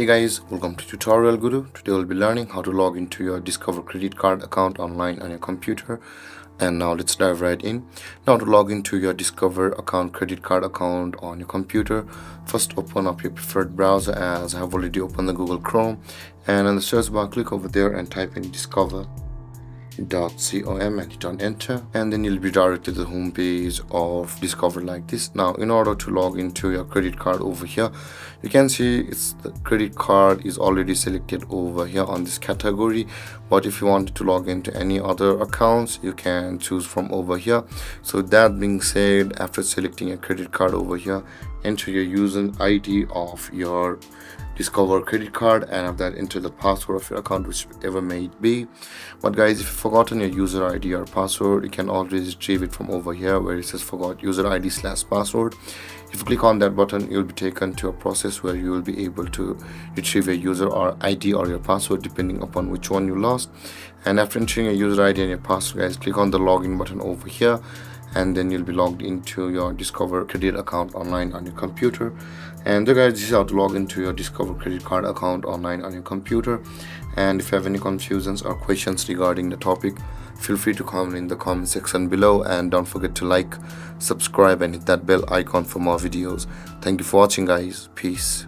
Hey guys, welcome to Tutorial Guru. Today we'll be learning how to log into your Discover credit card account online on your computer. And now let's dive right in. Now to log into your Discover account credit card account on your computer, first open up your preferred browser, as I have already opened the Google Chrome, and in the search bar click over there and type in discover.com and hit on enter, and then you'll be directed to the home page of Discover like this. Now in order to log into your credit card over here, you can see the credit card is already selected over here on this category, but if you want to log into any other accounts, you can choose from over here. So that being said, after selecting a credit card over here, enter your user ID of your Discover credit card, and after that enter the password of your account, whichever may it be. But guys, if you've forgotten your user ID or password, you can always retrieve it from over here where it says forgot user ID/password. If you click on that button, you'll be taken to a process where you will be able to retrieve your user or ID or your password depending upon which one you lost. And after entering your user ID and your password, guys, click on the login button over here, and then you'll be logged into your Discover credit account online on your computer. And there guys, this is how to log into your Discover credit card account online on your computer. And if you have any confusions or questions regarding the topic, feel free to comment in the comment section below, and don't forget to like, subscribe and hit that bell icon for more videos. Thank you for watching guys. Peace.